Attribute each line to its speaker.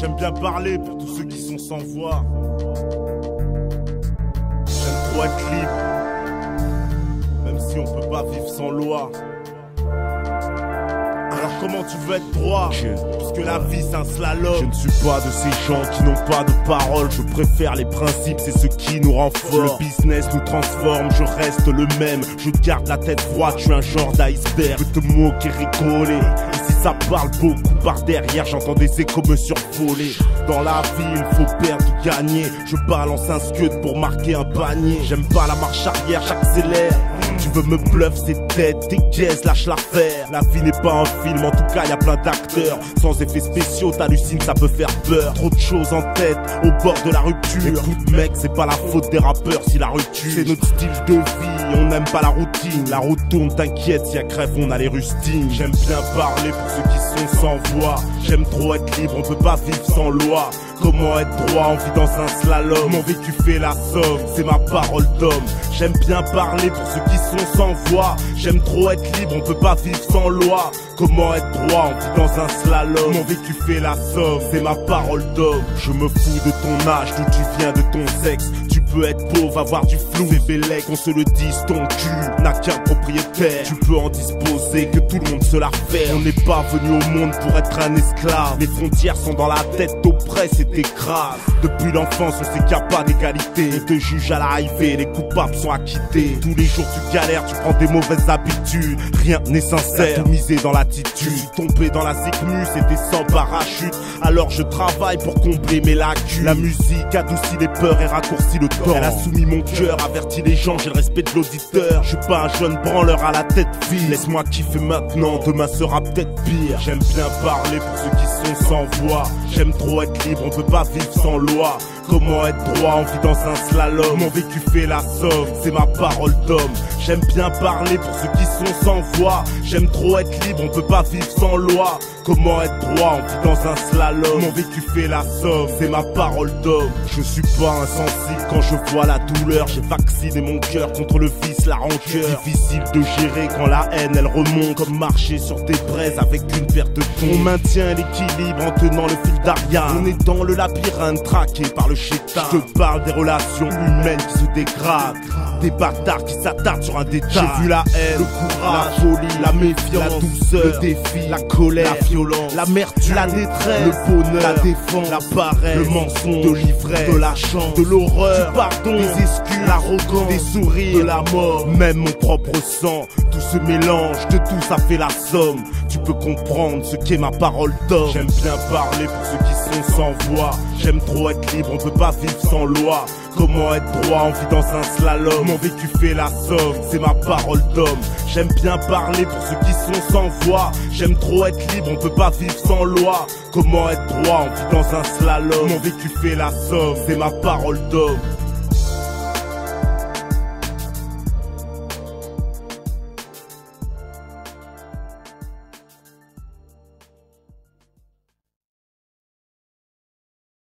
Speaker 1: J'aime bien parler pour tous ceux qui sont sans voix. J'aime trop être libre, même si on peut pas vivre sans loi. Alors comment tu veux être droit, puisque la vie c'est un slalom. Je ne suis pas de ces gens qui n'ont pas de parole. Je préfère les principes, c'est ce qui nous rend forts. Le business nous transforme, je reste le même. Je garde la tête froide, je suis un genre d'iceberg. Je peux te moquer, rigoler. Ici ça parle beaucoup par derrière, j'entends des échos me survoler. Dans la vie il faut perdre ou gagner. Je balance un scud pour marquer un panier. J'aime pas la marche arrière, j'accélère. Tu veux me bluff, c'est tête, t'es jazz, lâche l'affaire. La vie n'est pas un film, en tout cas y a plein d'acteurs. Sans effets spéciaux, t'hallucines, ça peut faire peur. Trop de choses en tête, au bord de la rupture. Écoute mec, c'est pas la faute des rappeurs si la rupture. C'est notre style de vie, on n'aime pas la routine. La route tourne, t'inquiète, si y a crève, on a les rustines. J'aime bien parler pour ceux qui sont sans voix. J'aime trop être libre, on peut pas vivre sans loi. Comment être droit, on vit dans un slalom. Mon vécu fait la somme, c'est ma parole d'homme. J'aime bien parler pour ceux qui sont sans voix. J'aime trop être libre, on peut pas vivre sans loi. Comment être droit, on vit dans un slalom. Mon vécu fait la somme, c'est ma parole d'homme. Je me fous de ton âge, d'où tu viens, de ton sexe. Tu peux être pauvre, avoir du flou, c'est bellec, on se le dise, ton cul n'a qu'un propriétaire. Tu peux en disposer, que tout le monde se la fait. On n'est pas venu au monde pour être un esclave. Les frontières sont dans la tête, t'oppresse et t'écrase. Depuis l'enfance, on sait qu'il n'y a pas d'égalité. On te juge à l'arrivée, les coupables sont acquittés. Tous les jours tu galères, tu prends des mauvaises habitudes. Rien n'est sincère, tout misé dans l'attitude. Je suis tombé dans la sécmu, c'était sans parachute. Alors je travaille pour combler mes lacunes. La musique adoucit les peurs et raccourcit le temps. Elle a soumis mon cœur, averti les gens, j'ai le respect de l'auditeur. Je suis pas un jeune branleur à la tête vide. Laisse-moi kiffer maintenant, demain sera peut-être pire. J'aime bien parler pour ceux qui sont sans voix. J'aime trop être libre, on peut pas vivre sans loi. Comment être droit, on vit dans un slalom. Mon vécu fait la somme, c'est ma parole d'homme. J'aime bien parler pour ceux qui sont sans voix. J'aime trop être libre, on peut pas vivre sans loi. Comment être droit, on vit dans un slalom. Mon vécu fait la somme, c'est ma parole d'homme. Je suis pas insensible quand je vois la douleur. J'ai vacciné mon cœur contre le vice, la rancœur. Difficile de gérer quand la haine elle remonte. Comme marcher sur des braises avec une paire de tons. On maintient l'équilibre en tenant le fil d'Ariane. On est dans le labyrinthe traqué par le chétan. Je te parle des relations humaines qui se dégradent. Des bâtards qui s'attardent sur un détail. J'ai vu la haine, le courage, la folie, la méfiance, la douceur, le défi, la colère, la violence, l'amertume, la détresse, le bonheur, la défense, la paresse, le mensonge, de l'ivresse, de la chance, de l'horreur, du pardon, des excuses, l'arrogance, des sourires, de la mort, même mon propre sang. Tout se mélange, de tout ça fait la somme. Tu peux comprendre ce qu'est ma parole d'homme. J'aime bien parler pour ceux qui sont sans voix. J'aime trop être libre, on peut pas vivre sans loi. Comment être droit, on vit dans un slalom. Mon vécu fait la somme, c'est ma parole d'homme. J'aime bien parler pour ceux qui sont sans voix. J'aime trop être libre, on peut pas vivre sans loi. Comment être droit, on vit dans un slalom. Mon vécu fait la somme, c'est ma parole d'homme.